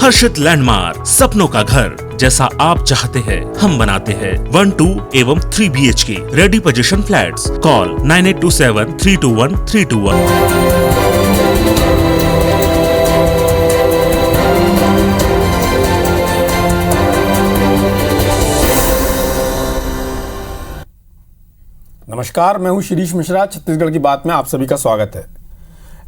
हर्षित landmark, सपनों का घर जैसा आप चाहते हैं हम बनाते हैं। 1, 2 एवं 3 BHK ready position flats. Call 9827321321। नमस्कार, मैं हूं शिरीष मिश्रा। छत्तीसगढ़ की बात में आप सभी का स्वागत है।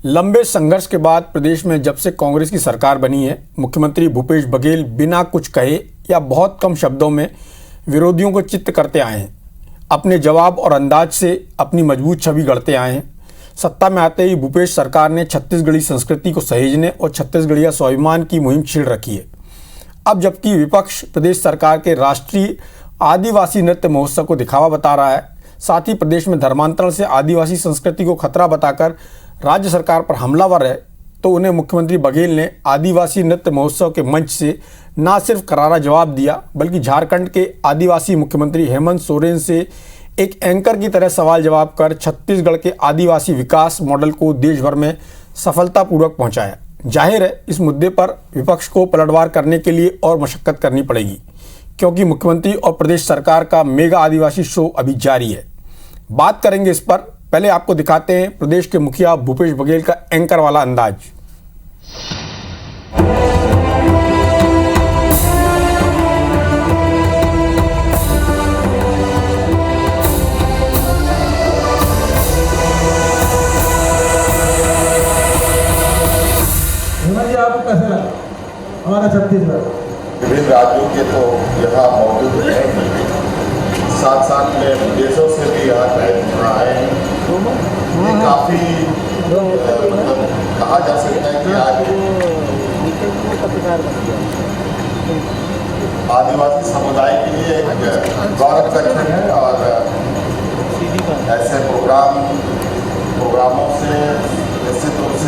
लंबे संघर्ष के बाद प्रदेश में जब से कांग्रेस की सरकार बनी है, मुख्यमंत्री भूपेश बघेल बिना कुछ कहे या बहुत कम शब्दों में विरोधियों को चित्त करते आए हैं। अपने जवाब और अंदाज से अपनी मजबूत छवि गढ़ते आए हैं। सत्ता में आते ही भूपेश सरकार ने छत्तीसगढ़ी संस्कृति को सहेजने और छत्तीसगढ़िया स्वाभिमान की मुहिम छेड़ रखी है। अब जबकि विपक्ष प्रदेश सरकार के राष्ट्रीय आदिवासी नृत्य महोत्सव को दिखावा बता रहा है, साथ ही प्रदेश में धर्मांतरण से आदिवासी संस्कृति को खतरा बताकर राज्य सरकार पर हमलावर है, तो उन्हें मुख्यमंत्री बघेल ने आदिवासी नृत्य महोत्सव के मंच से न सिर्फ करारा जवाब दिया, बल्कि झारखंड के आदिवासी मुख्यमंत्री हेमंत सोरेन से एक एंकर की तरह सवाल जवाब कर छत्तीसगढ़ के आदिवासी विकास मॉडल को देश भर में सफलतापूर्वक पहुंचाया। जाहिर है, इस मुद्दे पर विपक्ष को पलटवार करने के लिए और मशक्कत करनी पड़ेगी, क्योंकि मुख्यमंत्री और प्रदेश सरकार का मेगा आदिवासी शो अभी जारी है। बात करेंगे इस पर। पहले आपको दिखाते हैं प्रदेश के मुखिया भूपेश बघेल का एंकर वाला अंदाज। आपको कैसा लगा हमारा छत्तीसगढ़? विभिन्न राज्यों के तो यहाँ मौजूद हैं, साथ साथ में विदेशों से भी यहाँ आए हैं। ये काफ़ी मतलब कहा जा सकता है कि आज आदिवासी समुदाय के लिए एक गौरव का क्षण है और ऐसे प्रोग्रामों से निश्चित रूप से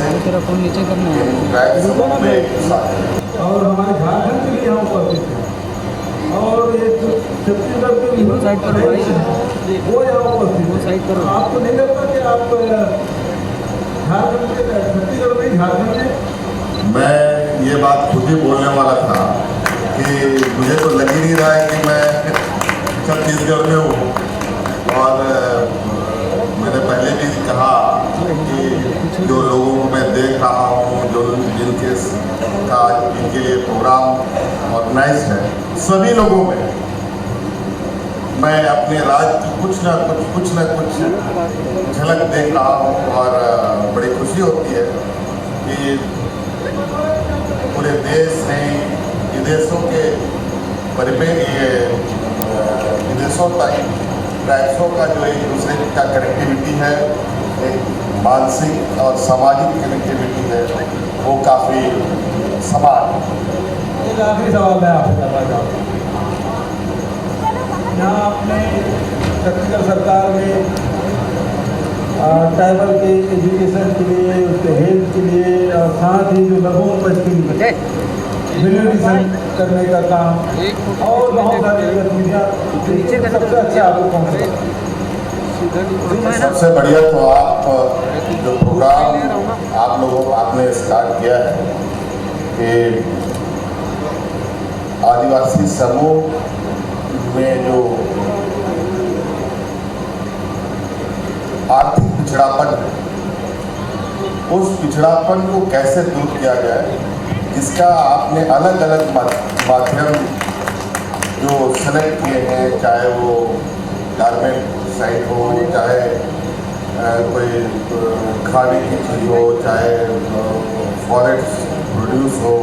और हमारे झारखंड के लिए यहाँ उपस्थित है और ये छत्तीसगढ़ के भी साइड पर वो यहाँ उपस्थित है। आपको नहीं लगता कि आप झारखंड के छत्तीसगढ़ में झारखंड में? मैं ये बात खुद ही बोलने वाला था कि मुझे तो लग ही नहीं रहा है कि मैं छत्तीसगढ़ में हूँ। और मैंने पहले भी कहा कि जो लोगों को मैं देख रहा हूँ, जो जिनके लिए प्रोग्राम ऑर्गेनाइज है, सभी लोगों में मैं अपने राज्य की कुछ न कुछ झलक देख रहा हूँ और बड़ी खुशी होती है कि पूरे देश में विदेशों के विदेशों तक ट्रैक्सों का जो एक दूसरे का कनेक्टिविटी है, एक मानसिक और सामाजिक कनेक्टिविटी है, वो काफ़ी समान। एक आखिरी सवाल मैं आपसे करना चाहता हूँ। यहाँ आपने छत्तीसगढ़ सरकार में ट्राइबल के एजुकेशन के लिए, उसके हेल्थ के लिए और साथ ही जो लघुपज के लिए वेल्यूएडिशन करने का काम और बहुत सारी गतिविधियाँ, सबसे अच्छा आपको कौन सा? सबसे बढ़िया तो आप जो प्रोग्राम आपने स्टार्ट किया है कि आदिवासी समूह में जो आर्थिक पिछड़ापन, उस पिछड़ापन को कैसे दूर किया जाए, इसका आपने अलग अलग माध्यम जो सेलेक्ट किए हैं, चाहे वो गारमेंट साइड हो, चाहे कोई खाने की चीज़ हो, चाहे फॉरेस्ट प्रोड्यूस हो,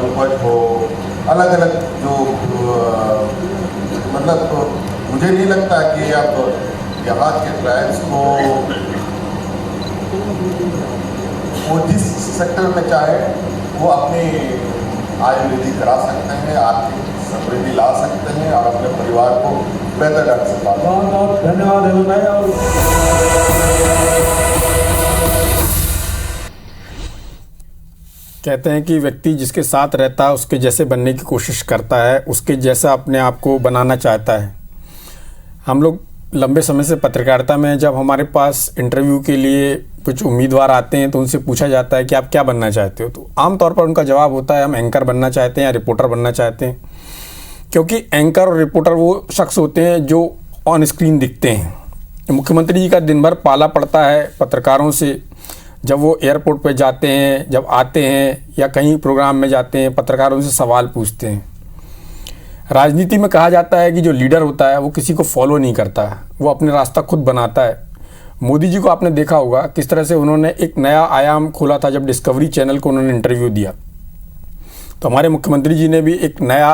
उपज हो, अलग अलग जो मतलब मुझे नहीं लगता कि आप यहाँ के ट्राइब्स को वो जिस सेक्टर में चाहे वो अपनी आय वृद्धि करा सकते हैं, आर्थिक समृद्धि ला सकते हैं और अपने परिवार को बेहतर ढंग से पाल। बहुत बहुत धन्यवाद हेमंत भाई। और कहते हैं कि व्यक्ति जिसके साथ रहता है उसके जैसे बनने की कोशिश करता है, उसके जैसा अपने आप को बनाना चाहता है। हम लोग लंबे समय से पत्रकारिता में जब हमारे पास इंटरव्यू के लिए कुछ उम्मीदवार आते हैं तो उनसे पूछा जाता है कि आप क्या बनना चाहते हो, तो आमतौर पर उनका जवाब होता है हम एंकर बनना चाहते हैं या रिपोर्टर बनना चाहते हैं, क्योंकि एंकर और रिपोर्टर वो शख्स होते हैं जो ऑन स्क्रीन दिखते हैं। मुख्यमंत्री जी का दिन भर पाला पड़ता है पत्रकारों से, जब वो एयरपोर्ट पर जाते हैं, जब आते हैं या कहीं प्रोग्राम में जाते हैं, पत्रकारों से सवाल पूछते हैं। राजनीति में कहा जाता है कि जो लीडर होता है वो किसी को फॉलो नहीं करता है, वो अपने रास्ता खुद बनाता है। मोदी जी को आपने देखा होगा किस तरह से उन्होंने एक नया आयाम खोला था जब डिस्कवरी चैनल को उन्होंने इंटरव्यू दिया। तो हमारे मुख्यमंत्री जी ने भी एक नया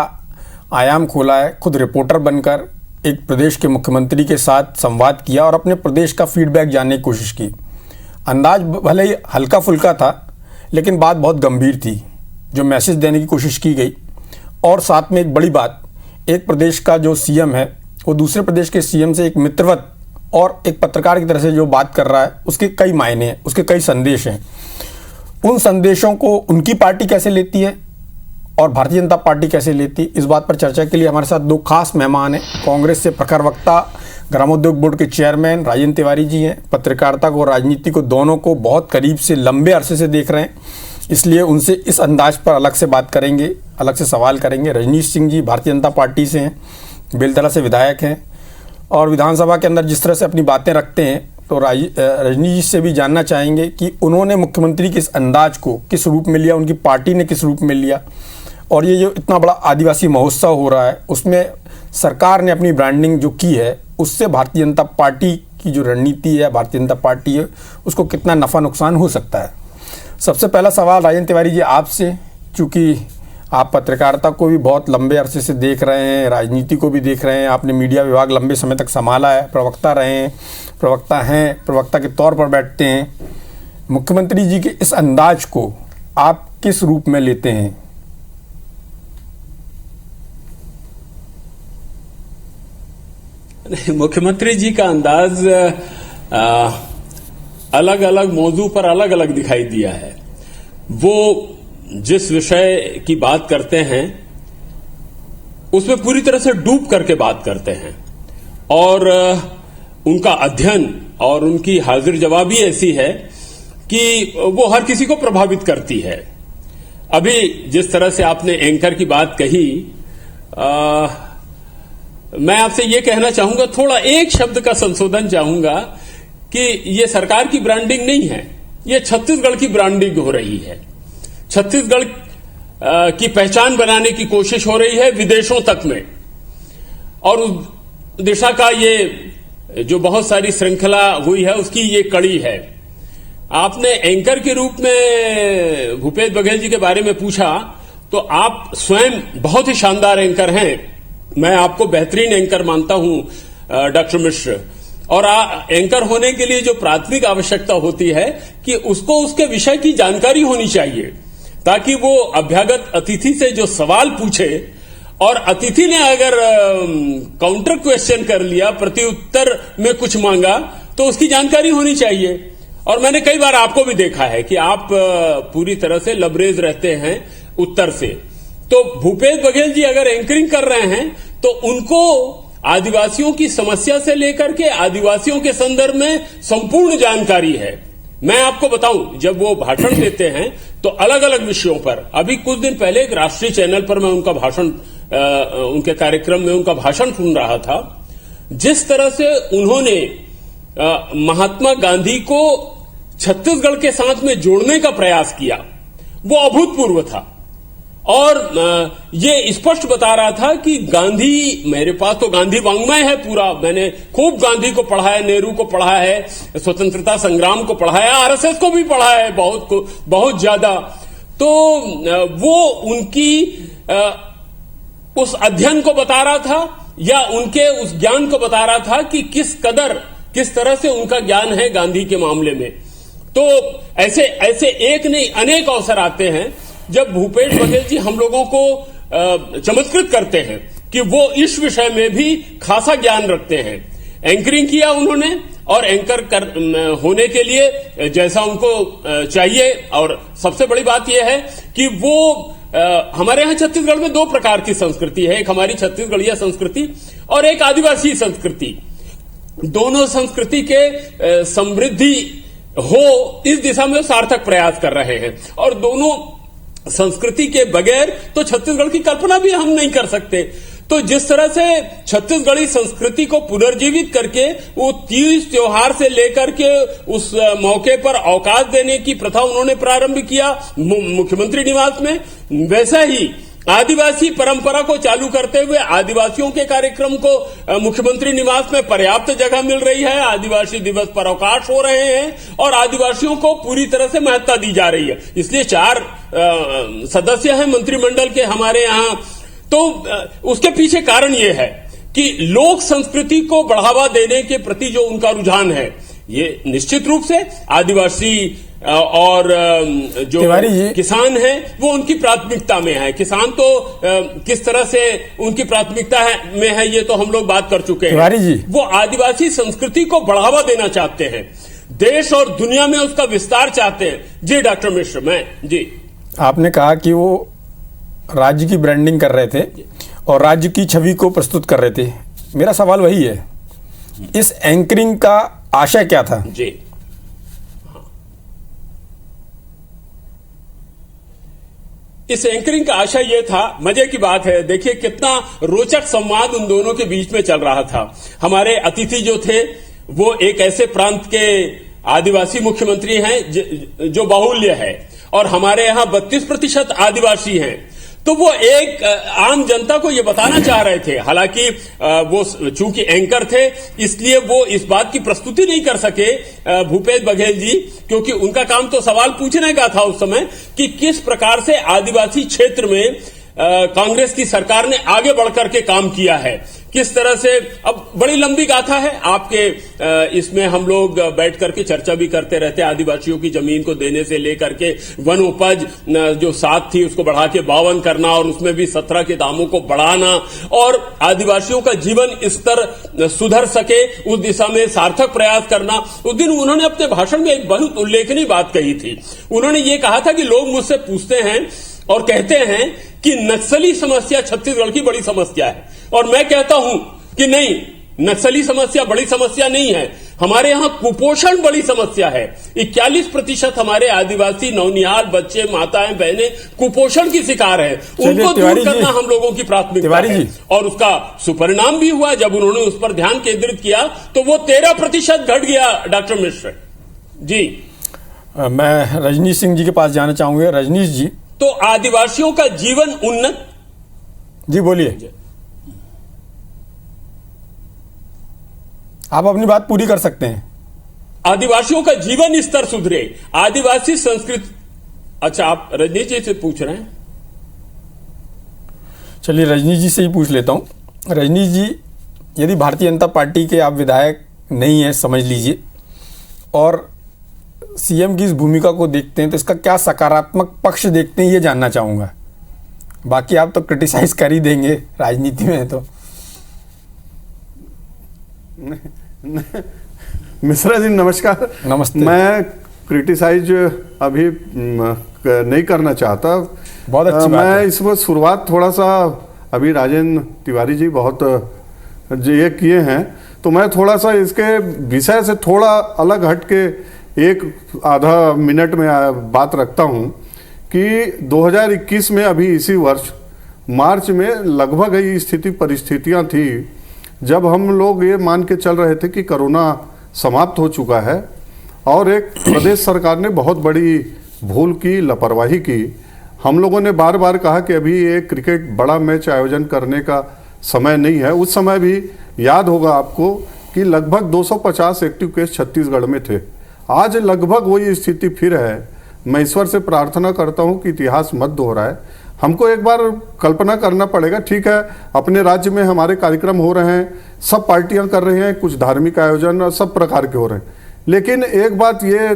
आयाम खोला है, खुद रिपोर्टर बनकर एक प्रदेश के मुख्यमंत्री के साथ संवाद किया और अपने प्रदेश का फीडबैक जानने की कोशिश की। अंदाज भले ही हल्का फुल्का था लेकिन बात बहुत गंभीर थी जो मैसेज देने की कोशिश की गई। और साथ में एक बड़ी बात, एक प्रदेश का जो सीएम है वो दूसरे प्रदेश के सीएम से एक मित्रवत और एक पत्रकार की तरह से जो बात कर रहा है उसके कई मायने हैं, उसके कई संदेश हैं। उन संदेशों को उनकी पार्टी कैसे लेती है और भारतीय जनता पार्टी कैसे लेती है, इस बात पर चर्चा के लिए हमारे साथ दो खास मेहमान हैं। कांग्रेस से प्रखर वक्ता, ग्रामोद्योग बोर्ड के चेयरमैन राजेंद्र तिवारी जी हैं। पत्रकारिता को, राजनीति को, दोनों को बहुत करीब से लंबे अरसे से देख रहे हैं, इसलिए उनसे इस अंदाज पर अलग से बात करेंगे, अलग से सवाल करेंगे। रजनीश सिंह जी भारतीय जनता पार्टी से हैं, बेलतला से विधायक हैं और विधानसभा के अंदर जिस तरह से अपनी बातें रखते हैं, तो रजनीश जी से भी जानना चाहेंगे कि उन्होंने मुख्यमंत्री के इस अंदाज को किस रूप में लिया, उनकी पार्टी ने किस रूप में लिया, और ये जो इतना बड़ा आदिवासी महोत्सव हो रहा है उसमें सरकार ने अपनी ब्रांडिंग जो की है उससे भारतीय जनता पार्टी की जो रणनीति है, भारतीय जनता पार्टी है, उसको कितना नफ़ा नुकसान हो सकता है। सबसे पहला सवाल राजेंद्र तिवारी जी आपसे, चूँकि आप पत्रकारिता को भी बहुत लंबे अरसे से देख रहे हैं, राजनीति को भी देख रहे हैं, आपने मीडिया विभाग लंबे समय तक संभाला है, प्रवक्ता रहे हैं, प्रवक्ता के तौर पर बैठते हैं। मुख्यमंत्री जी के इस अंदाज को आप किस रूप में लेते हैं? मुख्यमंत्री जी का अंदाज अलग अलग मौजू पर अलग अलग दिखाई दिया है। वो जिस विषय की बात करते हैं उसमें पूरी तरह से डूब करके बात करते हैं और उनका अध्ययन और उनकी हाजिर जवाबी ऐसी है कि वो हर किसी को प्रभावित करती है। अभी जिस तरह से आपने एंकर की बात कही, मैं आपसे ये कहना चाहूंगा, थोड़ा एक शब्द का संशोधन चाहूंगा कि ये सरकार की ब्रांडिंग नहीं है, ये छत्तीसगढ़ की ब्रांडिंग हो रही है। छत्तीसगढ़ की पहचान बनाने की कोशिश हो रही है विदेशों तक में, और उस दिशा का ये जो बहुत सारी श्रृंखला हुई है उसकी ये कड़ी है। आपने एंकर के रूप में भूपेश बघेल जी के बारे में पूछा, तो आप स्वयं बहुत ही शानदार एंकर हैं। मैं आपको बेहतरीन एंकर मानता हूं डॉक्टर मिश्र। और एंकर होने के लिए जो प्राथमिक आवश्यकता होती है कि उसको उसके विषय की जानकारी होनी चाहिए, ताकि वो अभ्यागत अतिथि से जो सवाल पूछे और अतिथि ने अगर काउंटर क्वेश्चन कर लिया, प्रत्युत्तर में कुछ मांगा, तो उसकी जानकारी होनी चाहिए। और मैंने कई बार आपको भी देखा है कि आप पूरी तरह से लबरेज रहते हैं उत्तर से। तो भूपेश बघेल जी अगर एंकरिंग कर रहे हैं तो उनको आदिवासियों की समस्या से लेकर के आदिवासियों के संदर्भ में संपूर्ण जानकारी है। मैं आपको बताऊं, जब वो भाषण देते हैं तो अलग अलग विषयों पर, अभी कुछ दिन पहले एक राष्ट्रीय चैनल पर मैं उनका भाषण, उनके कार्यक्रम में उनका भाषण सुन रहा था। जिस तरह से उन्होंने महात्मा गांधी को छत्तीसगढ़ के साथ में जोड़ने का प्रयास किया, वो अभूतपूर्व था। और ये स्पष्ट बता रहा था कि गांधी, मेरे पास तो गांधी वांग्मय है पूरा, मैंने खूब गांधी को पढ़ा है, नेहरू को पढ़ा है, स्वतंत्रता संग्राम को पढ़ा है, आरएसएस को भी पढ़ा है बहुत ज्यादा। तो वो उनकी उस अध्ययन को बता रहा था या उनके उस ज्ञान को बता रहा था कि किस तरह से उनका ज्ञान है गांधी के मामले में। तो ऐसे एक नहीं अनेक अवसर आते हैं जब भूपेश बघेल जी हम लोगों को चमत्कृत करते हैं कि वो इस विषय में भी खासा ज्ञान रखते हैं। एंकरिंग किया उन्होंने, और एंकर होने के लिए जैसा उनको चाहिए। और सबसे बड़ी बात यह है कि वो हमारे यहाँ छत्तीसगढ़ में दो प्रकार की संस्कृति है, एक हमारी छत्तीसगढ़िया संस्कृति और एक आदिवासी संस्कृति। दोनों संस्कृति के समृद्धि हो, इस दिशा में सार्थक प्रयास कर रहे हैं। और दोनों संस्कृति के बगैर तो छत्तीसगढ़ की कल्पना भी हम नहीं कर सकते। तो जिस तरह से छत्तीसगढ़ी संस्कृति को पुनर्जीवित करके वो तीज त्योहार से लेकर के उस मौके पर अवकाश देने की प्रथा उन्होंने प्रारंभ किया मुख्यमंत्री निवास में, वैसा ही आदिवासी परंपरा को चालू करते हुए आदिवासियों के कार्यक्रम को मुख्यमंत्री निवास में पर्याप्त जगह मिल रही है। आदिवासी दिवस पर अवकाश हो रहे हैं और आदिवासियों को पूरी तरह से महत्ता दी जा रही है। इसलिए 4 सदस्य हैं मंत्रिमंडल के हमारे यहां। तो उसके पीछे कारण यह है कि लोक संस्कृति को बढ़ावा देने के प्रति जो उनका रुझान है, ये निश्चित रूप से आदिवासी और जो किसान हैं वो उनकी प्राथमिकता में है। किसान तो किस तरह से उनकी प्राथमिकता में है ये तो हम लोग बात कर चुके हैं। वो आदिवासी संस्कृति को बढ़ावा देना चाहते हैं, देश और दुनिया में उसका विस्तार चाहते हैं। जी डॉक्टर मिश्र, मैं जी आपने कहा कि वो राज्य की ब्रांडिंग कर रहे थे और राज्य की छवि को प्रस्तुत कर रहे थे। मेरा सवाल वही है, इस एंकरिंग का आशय क्या था? जी इस एंकरिंग का आशय यह था, मजे की बात है, देखिए कितना रोचक संवाद उन दोनों के बीच में चल रहा था। हमारे अतिथि जो थे वो एक ऐसे प्रांत के आदिवासी मुख्यमंत्री हैं जो बाहुल्य है और हमारे यहां 32% आदिवासी हैं। तो वो एक आम जनता को ये बताना चाह रहे थे, हालांकि वो चूंकि एंकर थे इसलिए वो इस बात की प्रस्तुति नहीं कर सके भूपेश बघेल जी, क्योंकि उनका काम तो सवाल पूछने का था उस समय कि किस प्रकार से आदिवासी क्षेत्र में कांग्रेस की सरकार ने आगे बढ़कर के काम किया है, किस तरह से। अब बड़ी लंबी गाथा है आपके, इसमें हम लोग बैठ करके चर्चा भी करते रहते हैं। आदिवासियों की जमीन को देने से लेकर के वन उपज जो 7 थी उसको बढ़ा के 52 करना और उसमें भी 17 के दामों को बढ़ाना और आदिवासियों का जीवन स्तर सुधर सके उस दिशा में सार्थक प्रयास करना। उस दिन उन्होंने अपने भाषण में एक बहुत उल्लेखनीय बात कही थी। उन्होंने ये कहा था कि लोग मुझसे पूछते हैं और कहते हैं कि नक्सली समस्या छत्तीसगढ़ की बड़ी समस्या है, और मैं कहता हूं कि नहीं, नक्सली समस्या बड़ी समस्या नहीं है। हमारे यहां कुपोषण बड़ी समस्या है। 41% हमारे आदिवासी नौनिहाल बच्चे, माताएं, बहनें कुपोषण की शिकार है। उनको दूर करना हम लोगों की प्राथमिकता है और उसका सुपरिणाम भी हुआ। जब उन्होंने उस पर ध्यान केंद्रित किया तो वो 13% घट गया। डॉक्टर मिश्र जी, मैं रजनीश सिंह जी के पास जाना चाहूंगा। रजनीश जी, तो आदिवासियों का जीवन उन्नत, जी बोलिए, आप अपनी बात पूरी कर सकते हैं। आदिवासियों का जीवन स्तर सुधरे, आदिवासी संस्कृति। अच्छा, आप रजनीश जी से पूछ रहे हैं? चलिए रजनीश जी से ही पूछ लेता हूं। रजनीश जी, यदि भारतीय जनता पार्टी के आप विधायक नहीं हैं समझ लीजिए, और सीएम की इस भूमिका को देखते हैं तो इसका क्या सकारात्मक पक्ष देखते हैं ये जानना चाहूंगा। बाकी आप तो क्रिटिसाइज कर ही देंगे, राजनीति में है तो। मिश्रा जी नमस्कार। नमस्ते। मैं क्रिटिसाइज अभी नहीं करना चाहता। बहुत अच्छी बात है। मैं इसमें शुरुआत थोड़ा सा, अभी राजेंद्र तिवारी जी बहुत ये किए हैं, तो मैं थोड़ा सा इसके विषय से थोड़ा अलग हट के एक आधा मिनट में बात रखता हूं कि 2021 में अभी इसी वर्ष मार्च में लगभग ये स्थिति परिस्थितियां थी जब हम लोग ये मान के चल रहे थे कि कोरोना समाप्त हो चुका है और एक प्रदेश सरकार ने बहुत बड़ी भूल की, लापरवाही की। हम लोगों ने बार बार कहा कि अभी एक क्रिकेट बड़ा मैच आयोजन करने का समय नहीं है। उस समय भी याद होगा आपको कि लगभग 250 एक्टिव केस छत्तीसगढ़ में थे। आज लगभग वही स्थिति फिर है। मैं ईश्वर से प्रार्थना करता हूं कि इतिहास मत दोहराए। हमको एक बार कल्पना करना पड़ेगा। ठीक है, अपने राज्य में हमारे कार्यक्रम हो रहे हैं, सब पार्टियां कर रही हैं, कुछ धार्मिक आयोजन सब प्रकार के हो रहे हैं, लेकिन एक बात ये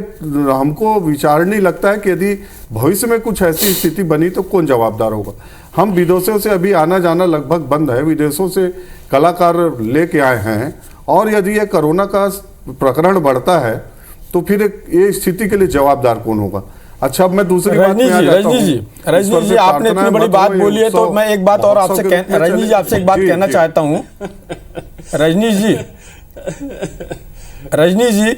हमको विचारणीय लगता है कि यदि भविष्य में कुछ ऐसी स्थिति बनी तो कौन जवाबदार होगा। हम विदेशों से अभी आना जाना लगभग बंद है, विदेशों से कलाकार लेके आए हैं, और यदि ये कोरोना का प्रकरण बढ़ता है तो फिर ये स्थिति के लिए जवाबदार कौन होगा। अच्छा, अब मैं दूसरी बात में आ जाता हूं। रजनीश जी, आपने इतनी बड़ी बात बोली है तो मैं एक बात और आपसे रजनीश जी आपसे एक बात कहना चाहता हूं। रजनीश जी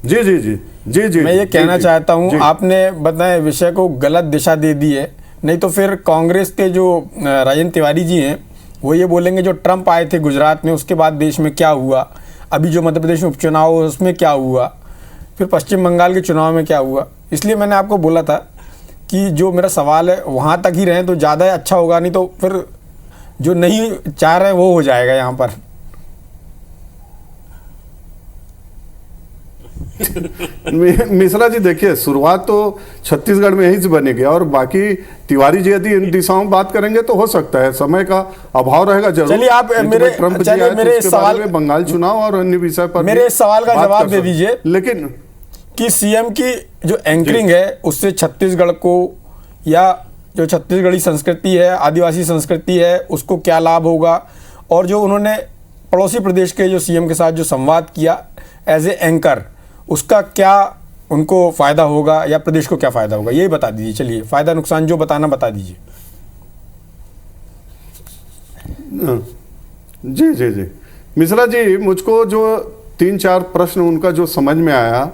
जी जी जी जी जी मैं ये कहना जी, चाहता हूँ, जी। आपने बताए विषय को गलत दिशा दे दी है। नहीं तो फिर कांग्रेस के जो राजेंद्र तिवारी जी हैं वो ये बोलेंगे जो ट्रंप आए थे गुजरात में उसके बाद देश में क्या हुआ, अभी जो मध्य प्रदेश में उपचुनाव हुआ उसमें क्या हुआ, फिर पश्चिम बंगाल के चुनाव में क्या हुआ। इसलिए मैंने आपको बोला था कि जो मेरा सवाल है वहाँ तक ही रहें तो ज़्यादा अच्छा होगा, नहीं तो फिर जो नहीं चाह रहे हैं वो हो जाएगा यहाँ पर। मिश्रा जी देखिए, शुरुआत तो छत्तीसगढ़ में ही से बनेगी और बाकी तिवारी जी यदि इन दिशाओं में बात करेंगे तो हो सकता है, समय का अभाव रहेगा जरूर। चलिए आप ट्रंप जी आए तो मेरे उसके सवाल बारे में बंगाल चुनाव और अन्य विषय पर मेरे सवाल का जवाब दे दीजिए। लेकिन कि सीएम की जो एंकरिंग है उससे छत्तीसगढ़ को या जो छत्तीसगढ़ी संस्कृति है, आदिवासी संस्कृति है, उसको क्या लाभ होगा, और जो उन्होंने पड़ोसी प्रदेश के जो सीएम के साथ जो संवाद किया एज ए एंकर, उसका क्या उनको फ़ायदा होगा या प्रदेश को क्या फ़ायदा होगा, यही बता दीजिए। चलिए फ़ायदा नुकसान जो बताना बता दीजिए। जी जी जी मिश्रा जी, मुझको जो 3-4 प्रश्न उनका जो समझ में आया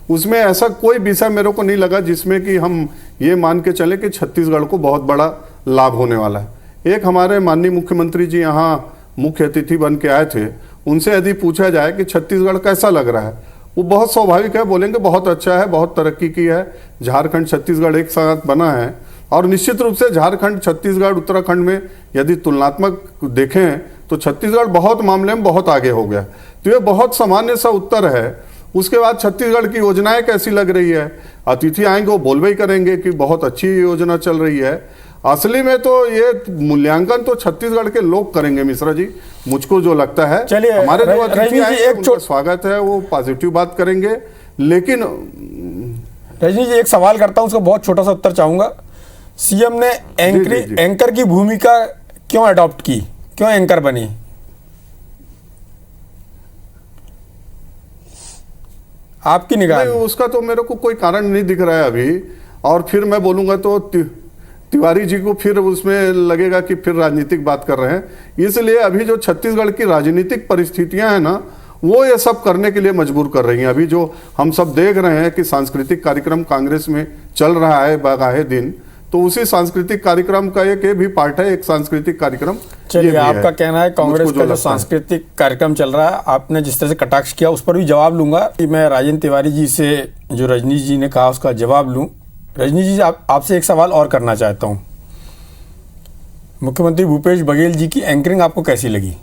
उसमें ऐसा कोई विषय मेरे को नहीं लगा जिसमें कि हम ये मान के चले कि छत्तीसगढ़ को बहुत बड़ा लाभ होने वाला है। एक हमारे माननीय मुख्यमंत्री जी यहाँ मुख्य अतिथि बन के आए थे, उनसे यदि पूछा जाए कि छत्तीसगढ़ कैसा लग रहा है, वो बहुत स्वाभाविक है, बोलेंगे बहुत अच्छा है, बहुत तरक्की की है, झारखंड छत्तीसगढ़ एक साथ बना है। और निश्चित रूप से झारखंड, छत्तीसगढ़, उत्तराखंड में यदि तुलनात्मक देखें तो छत्तीसगढ़ बहुत मामले में बहुत आगे हो गया। तो ये बहुत सामान्य सा उत्तर है। उसके बाद छत्तीसगढ़ की योजनाएं कैसी लग रही है, अतिथि आएंगे वो बोलबे ही करेंगे कि बहुत अच्छी योजना चल रही है। असली में तो ये मूल्यांकन तो छत्तीसगढ़ के लोग करेंगे मिश्रा जी, मुझको जो लगता है। चलिए हमारे जो अतिथि आएंगे एक उनका स्वागत है, वो पॉजिटिव बात करेंगे। लेकिन रजनी जी एक सवाल करता हूँ, उसका बहुत छोटा सा उत्तर चाहूंगा। सीएम ने एंकर की भूमिका क्यों अडॉप्ट की, क्यों एंकर बनी? आपकी निगाह में उसका तो मेरे को कोई कारण नहीं दिख रहा है अभी। और फिर मैं बोलूंगा तो तिवारी जी को फिर उसमें लगेगा कि फिर राजनीतिक बात कर रहे हैं। इसलिए अभी जो छत्तीसगढ़ की राजनीतिक परिस्थितियां हैं ना, वो ये सब करने के लिए मजबूर कर रही हैं। अभी जो हम सब देख रहे हैं कि सांस्कृतिक कार्यक्रम कांग्रेस में चल रहा है बागाहे दिन, तो उसी सांस्कृतिक कार्यक्रम का एक ये भी पार्ट है, एक सांस्कृतिक कार्यक्रम। चलिए आपका कहना है कांग्रेस का जो सांस्कृतिक कार्यक्रम चल रहा है, आपने जिस तरह से कटाक्ष किया उस पर भी जवाब लूंगा कि मैं राजेंद्र तिवारी जी से जो रजनी जी ने कहा उसका जवाब लूं। रजनी जी आपसे एक सवाल और करना चाहता हूं। मुख्यमंत्री भूपेश बघेल जी की एंकरिंग आपको कैसी लगी?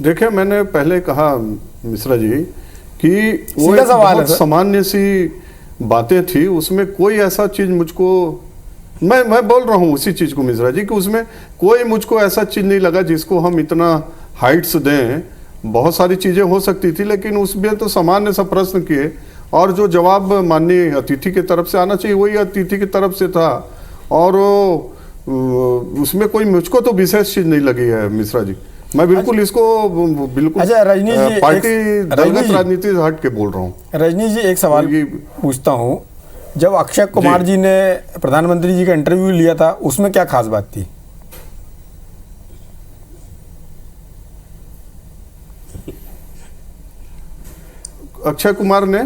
देखिए, मैंने पहले कहा मिश्रा जी कि वो एक बहुत सामान्य सी बातें थी, उसमें कोई ऐसा चीज मुझको, मैं बोल रहा हूँ उसी चीज को मिश्रा जी, कि उसमें कोई मुझको ऐसा चीज नहीं लगा जिसको हम इतना हाइट्स दें। बहुत सारी चीजें हो सकती थी, लेकिन उसमें तो सामान्य सा प्रश्न किए और जो जवाब माननीय अतिथि की तरफ से आना चाहिए वही अतिथि की तरफ से था। और उसमें कोई मुझको तो विशेष चीज नहीं लगी है मिश्रा जी। मैं बिल्कुल इसको बिल्कुल रजनी जी पार्टी दलगत राजनीति से हट के बोल रहा हूँ। रजनी जी एक सवाल पूछता हूँ, जब अक्षय कुमार जी ने प्रधानमंत्री जी का इंटरव्यू लिया था उसमें क्या खास बात थी? अक्षय कुमार ने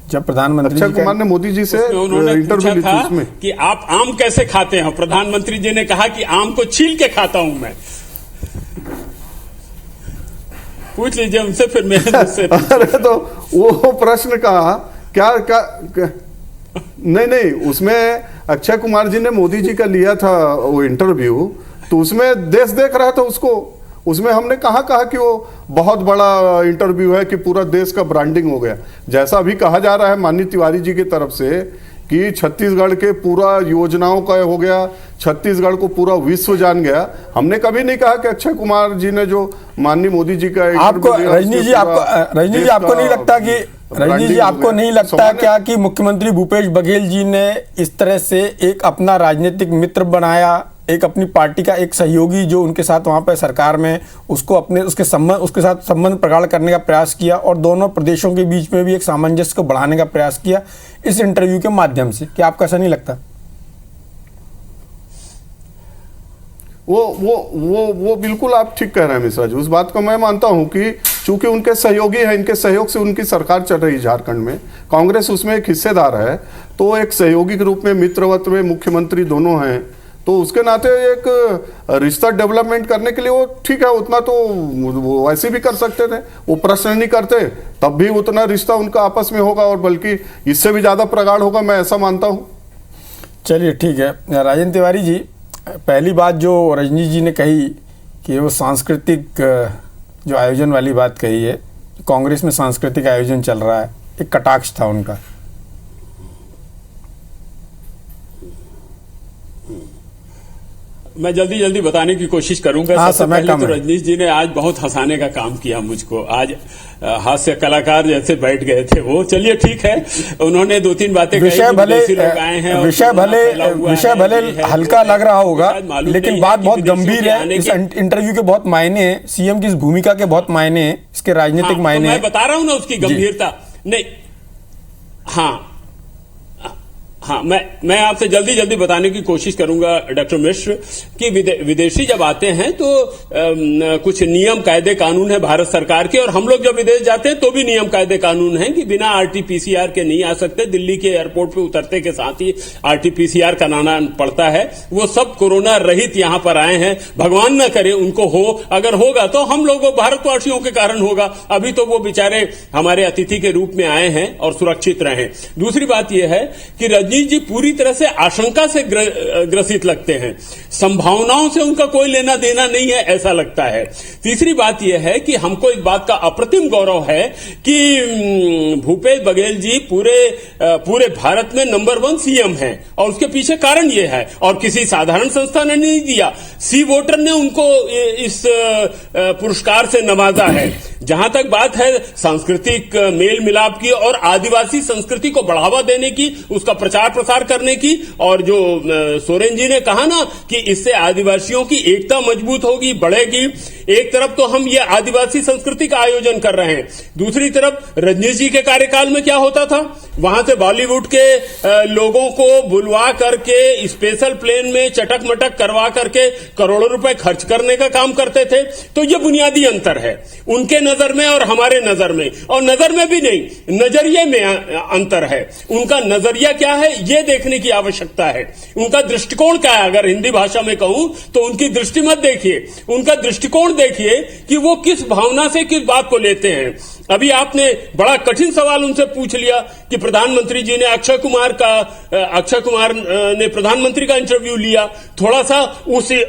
जब प्रधानमंत्री अक्षय कुमार ने मोदी जी से इंटरव्यू ली थी उसमें कि आप आम कैसे खाते हैं, प्रधानमंत्री जी ने कहा कि आम को छील के खाता हूं मैं। पूछ लीजिए उनसे, फिर मेरे मुझसे। अरे तो वो प्रश्न का क्या नहीं, उसमें अक्षय कुमार जी ने मोदी जी का लिया था वो इंटरव्यू, तो उसमें देश देख रहा था उसको। उसमें हमने कहा कि वो बहुत बड़ा इंटरव्यू है कि पूरा देश का ब्रांडिंग हो गया, जैसा अभी कहा जा रहा है माननीय तिवारी जी की तरफ से कि छत्तीसगढ़ के पूरा योजनाओं का हो गया, छत्तीसगढ़ को पूरा विश्व जान गया। हमने कभी नहीं कहा कि अक्षय कुमार जी ने जो माननीय मोदी जी का आपको रजनी जी आपको नहीं लगता कि रजनी जी आपको नहीं लगता क्या कि मुख्यमंत्री भूपेश बघेल जी ने इस तरह से एक अपना राजनीतिक मित्र बनाया, एक अपनी पार्टी का एक सहयोगी जो उनके साथ वहां पर सरकार में उसको उसके साथ संबंध प्रगाढ़ करने का प्रयास किया और दोनों प्रदेशों के बीच में भी एक सामंजस्य को बढ़ाने का प्रयास किया इस इंटरव्यू के माध्यम से? क्या आपको ऐसा नहीं लगता? वो बिल्कुल आप ठीक कह रहे हैं मिश्रा जी। उस बात को मैं मानता हूं कि चूंकि उनके सहयोगी हैं, इनके सहयोग से उनकी सरकार चल रही है झारखंड में, कांग्रेस उसमें एक हिस्सेदार है, तो एक सहयोगी के रूप में, मित्रवत में मुख्यमंत्री दोनों हैं, तो उसके नाते एक रिश्ता डेवलपमेंट करने के लिए वो ठीक है, उतना तो वो वैसे भी कर सकते थे, वो प्रश्न नहीं करते तब भी उतना रिश्ता उनका आपस में होगा और बल्कि इससे भी ज़्यादा प्रगाढ़ होगा, मैं ऐसा मानता हूँ। चलिए ठीक है। राजेंद्र तिवारी जी, पहली बात जो रजनीश जी ने कही कि वो सांस्कृतिक जो आयोजन वाली बात कही है, कांग्रेस में सांस्कृतिक आयोजन चल रहा है, एक कटाक्ष था उनका। मैं जल्दी बताने की कोशिश करूंगा। हाँ, सबसे पहले तो रजनीश जी ने आज बहुत हंसाने का काम किया मुझको। आज हास्य कलाकार जैसे बैठ गए थे वो। चलिए ठीक है, उन्होंने 2-3 बातें कही। विषय भले हल्का लग रहा होगा, लेकिन बात बहुत गंभीर है। इस इंटरव्यू के बहुत मायने हैं, सीएम की इस भूमिका के बहुत मायने हैं, इसके राजनीतिक मायने हैं। मैं बता रहा हूं ना उसकी गंभीरता। नहीं, हाँ, मैं आपसे जल्दी बताने की कोशिश करूंगा डॉक्टर मिश्र कि विदेशी जब आते हैं तो कुछ नियम कायदे कानून है भारत सरकार के, और हम लोग जब विदेश जाते हैं तो भी नियम कायदे कानून हैं कि बिना आरटीपीसीआर के नहीं आ सकते। दिल्ली के एयरपोर्ट पे उतरते के साथ ही आरटीपीसीआर कराना पड़ता है। वो सब कोरोना रहित यहां पर आए हैं, भगवान न करे उनको हो, अगर होगा तो हम लोगों भारतवासियों के कारण होगा। अभी तो वो बेचारे हमारे अतिथि के रूप में आए हैं और सुरक्षित रहे। दूसरी बात यह है कि रजनीश जी पूरी तरह से आशंका से ग्रसित लगते हैं, संभावनाओं से उनका कोई लेना देना नहीं है ऐसा लगता है। तीसरी बात यह है कि हमको इस बात का अप्रतिम गौरव है कि भूपेश बघेल जी पूरे भारत में नंबर 1 सीएम हैं, और उसके पीछे कारण यह है, और किसी साधारण संस्था ने नहीं दिया, सी वोटर ने उनको इस पुरस्कार से नवाजा है। जहां तक बात है सांस्कृतिक मेल मिलाप की और आदिवासी संस्कृति को बढ़ावा देने की, उसका प्रचार प्रसार करने की, और जो सोरेन जी ने कहा ना कि इससे आदिवासियों की एकता मजबूत होगी, बढ़ेगी। एक तरफ तो हम ये आदिवासी संस्कृति का आयोजन कर रहे हैं, दूसरी तरफ रजनीश जी के कार्यकाल में क्या होता था, वहां से बॉलीवुड के लोगों को बुलवा करके स्पेशल प्लेन में चटक मटक करवा करके करोड़ों रुपए खर्च करने का काम करते थे। तो ये बुनियादी अंतर है उनके नजर में और हमारे नजर में, और नजर में भी नहीं, नजरिए में अंतर है। उनका नजरिया क्या है ये देखने की आवश्यकता है, उनका दृष्टिकोण क्या है। अगर हिंदी भाषा में कहूं तो उनकी दृष्टि मत देखिए, उनका दृष्टिकोण देखिए कि वो किस भावना से किस बात को लेते हैं। अभी आपने बड़ा कठिन सवाल उनसे पूछ लिया कि प्रधानमंत्री जी ने अक्षय कुमार ने प्रधानमंत्री का इंटरव्यू लिया। थोड़ा सा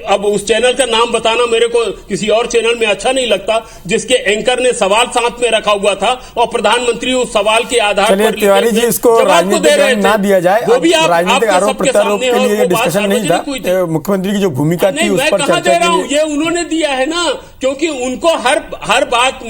अब उस चैनल का नाम बताना मेरे को किसी और चैनल में अच्छा नहीं लगता, जिसके एंकर ने सवाल साथ में रखा हुआ था और प्रधानमंत्री उस सवाल के आधार पर तिवारी जी इसको राजनीतिक ना दिया जाए, वो भी राजनीतिक आरोप प्रत्यारोप के लिए डिस्कशन नहीं था। मुख्यमंत्री की जो भूमिका थी उस पर चर्चा दे रहा हूं, ये उन्होंने दिया है ना, क्योंकि उनको हर बात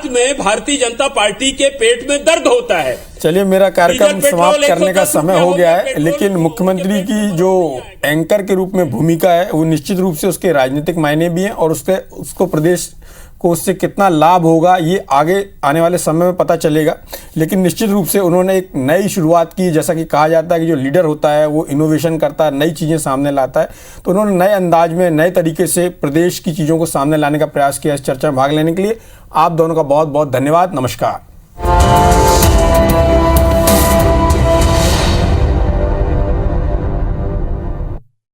में भारतीय जनता पार्टी के पेट में दर्द होता है। चलिए, मेरा कार्यक्रम समाप्त करने का समय हो गया है, लेकिन मुख्यमंत्री की जो एंकर के रूप में भूमिका है वो निश्चित रूप से उसके राजनीतिक मायने भी हैं, और उसको प्रदेश को उससे कितना लाभ होगा ये आगे आने वाले समय में पता चलेगा। लेकिन निश्चित रूप से उन्होंने एक नई शुरुआत की। जैसा कि कहा जाता है कि जो लीडर होता है वो इनोवेशन करता है, नई चीज़ें सामने लाता है, तो उन्होंने नए अंदाज में नए तरीके से प्रदेश की चीज़ों को सामने लाने का प्रयास किया। इस चर्चा में भाग लेने के लिए आप दोनों का बहुत बहुत धन्यवाद। नमस्कार।